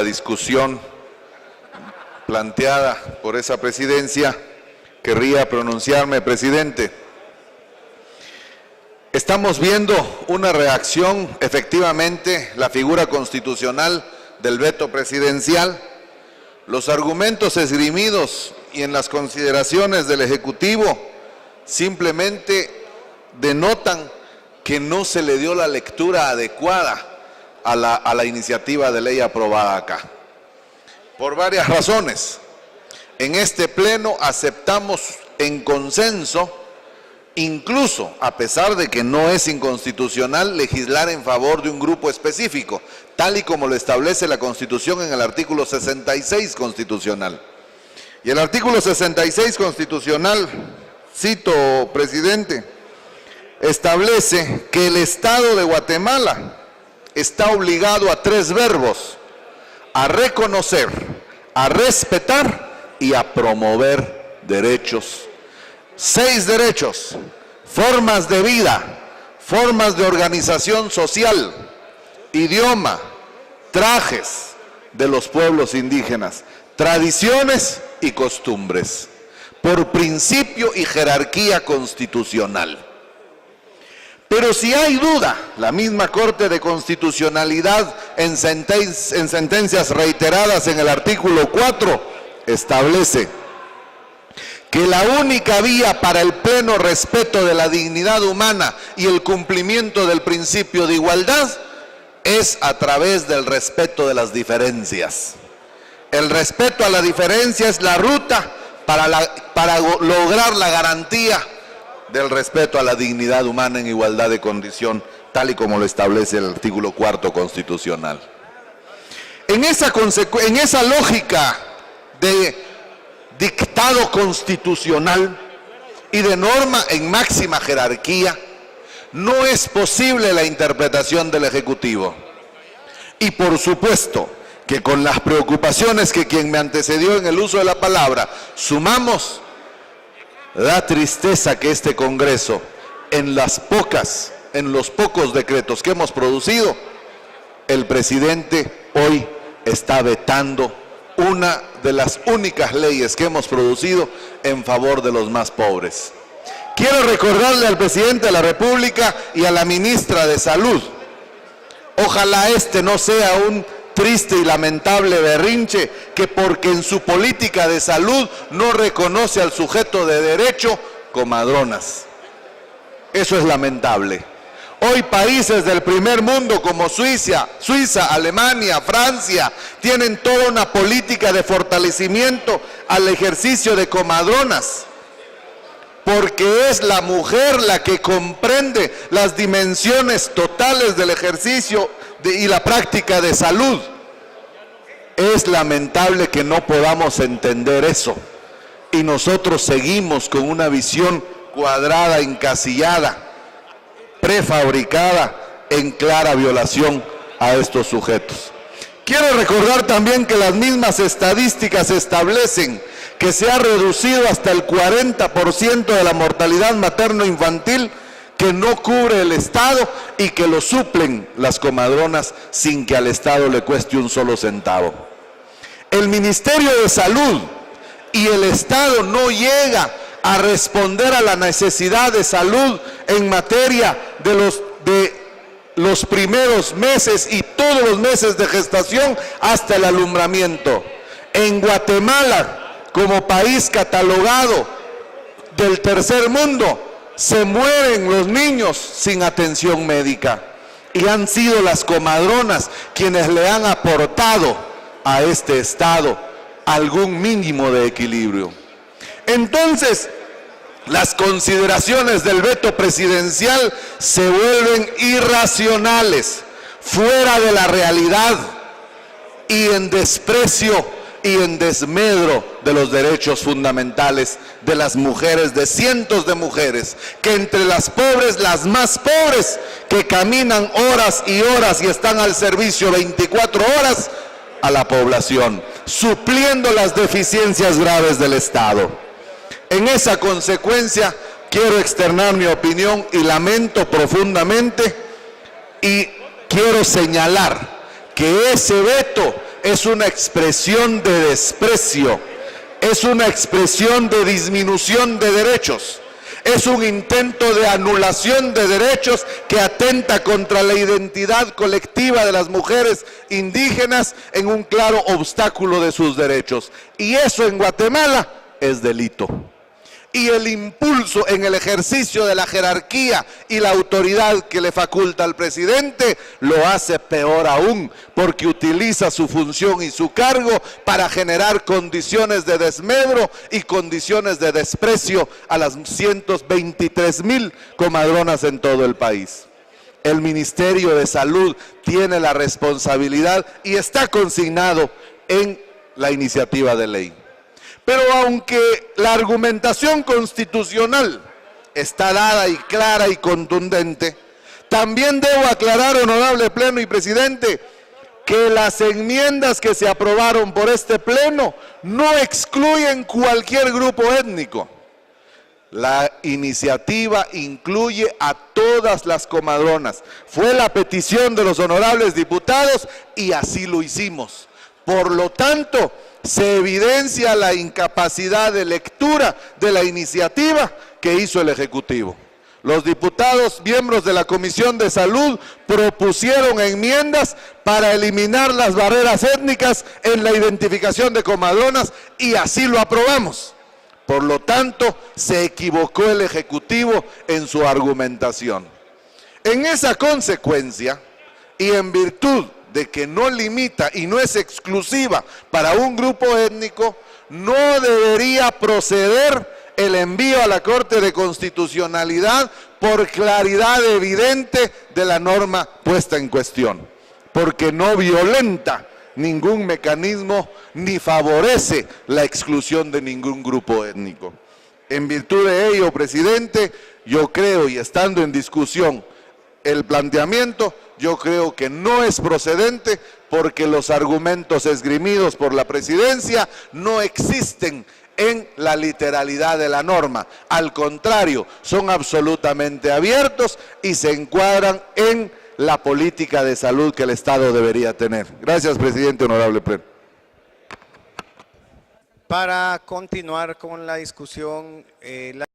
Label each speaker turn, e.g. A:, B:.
A: discusión planteada por esa presidencia, querría pronunciarme, presidente. Estamos viendo una reacción, efectivamente, la figura constitucional del veto presidencial, los argumentos esgrimidos y en las consideraciones del Ejecutivo simplemente denotan que no se le dio la lectura adecuada a la iniciativa de ley aprobada acá. Por varias razones. En este pleno aceptamos en consenso, incluso a pesar de que no es inconstitucional, legislar en favor de un grupo específico, tal y como lo establece la Constitución en el artículo 66 constitucional. Y el artículo 66 constitucional, cito, presidente, establece que el Estado de Guatemala está obligado a 3 verbos: a reconocer, a respetar y a promover derechos. 6 derechos: formas de vida, formas de organización social, idioma, trajes de los pueblos indígenas, tradiciones y costumbres, por principio y jerarquía constitucional. Pero si hay duda, la misma Corte de Constitucionalidad en sentencias reiteradas en el artículo 4 establece que la única vía para el pleno respeto de la dignidad humana y el cumplimiento del principio de igualdad es a través del respeto de las diferencias. El respeto a la diferencia es la ruta para lograr la garantía del respeto a la dignidad humana en igualdad de condición, tal y como lo establece el artículo 4 constitucional. En esa lógica de dictado constitucional y de norma en máxima jerarquía, no es posible la interpretación del Ejecutivo. Y por supuesto que con las preocupaciones que quien me antecedió en el uso de la palabra sumamos, da tristeza que este Congreso, en los pocos decretos que hemos producido, el presidente hoy está vetando una de las únicas leyes que hemos producido en favor de los más pobres. Quiero recordarle al presidente de la República y a la ministra de Salud, ojalá este no sea un triste y lamentable berrinche, que porque en su política de salud no reconoce al sujeto de derecho, comadronas. Eso es lamentable. Hoy países del primer mundo como Suiza, Alemania, Francia, tienen toda una política de fortalecimiento al ejercicio de comadronas, porque es la mujer la que comprende las dimensiones totales del ejercicio y la práctica de salud. Es lamentable que no podamos entender eso y nosotros seguimos con una visión cuadrada, encasillada, prefabricada, en clara violación a estos sujetos. Quiero recordar también que las mismas estadísticas establecen que se ha reducido hasta el 40% de la mortalidad materno-infantil que no cubre el Estado y que lo suplen las comadronas sin que al Estado le cueste un solo centavo. El Ministerio de Salud y el Estado no llega a responder a la necesidad de salud en materia de los primeros meses y todos los meses de gestación hasta el alumbramiento. En Guatemala, como país catalogado del tercer mundo, se mueren los niños sin atención médica y han sido las comadronas quienes le han aportado a este Estado algún mínimo de equilibrio. Entonces, las consideraciones del veto presidencial se vuelven irracionales, fuera de la realidad y en desprecio y en desmedro de los derechos fundamentales de las mujeres, de cientos de mujeres, que entre las pobres, las más pobres, que caminan horas y horas y están al servicio 24 horas a la población, supliendo las deficiencias graves del Estado. En esa consecuencia, quiero externar mi opinión y lamento profundamente y quiero señalar que ese veto es una expresión de desprecio, es una expresión de disminución de derechos, es un intento de anulación de derechos que atenta contra la identidad colectiva de las mujeres indígenas en un claro obstáculo de sus derechos. Y eso en Guatemala es delito. Y el impulso en el ejercicio de la jerarquía y la autoridad que le faculta al presidente lo hace peor aún, porque utiliza su función y su cargo para generar condiciones de desmedro y condiciones de desprecio a las 123,000 comadronas en todo el país. El Ministerio de Salud tiene la responsabilidad y está consignado en la iniciativa de ley. Pero aunque la argumentación constitucional está dada y clara y contundente, también debo aclarar, honorable Pleno y Presidente, que las enmiendas que se aprobaron por este Pleno no excluyen cualquier grupo étnico. La iniciativa incluye a todas las comadronas. Fue la petición de los honorables diputados y así lo hicimos. Por lo tanto, se evidencia la incapacidad de lectura de la iniciativa que hizo el Ejecutivo. Los diputados, miembros de la Comisión de Salud, propusieron enmiendas para eliminar las barreras étnicas en la identificación de comadronas y así lo aprobamos. Por lo tanto, se equivocó el Ejecutivo en su argumentación. En esa consecuencia, y en virtud de que no limita y no es exclusiva para un grupo étnico, no debería proceder el envío a la Corte de Constitucionalidad por claridad evidente de la norma puesta en cuestión, porque no violenta ningún mecanismo ni favorece la exclusión de ningún grupo étnico. En virtud de ello, presidente, yo creo, y estando en discusión el planteamiento, yo creo que no es procedente porque los argumentos esgrimidos por la presidencia no existen en la literalidad de la norma. Al contrario, son absolutamente abiertos y se encuadran en la política de salud que el Estado debería tener. Gracias, presidente, honorable Pleno.
B: Para continuar con la discusión,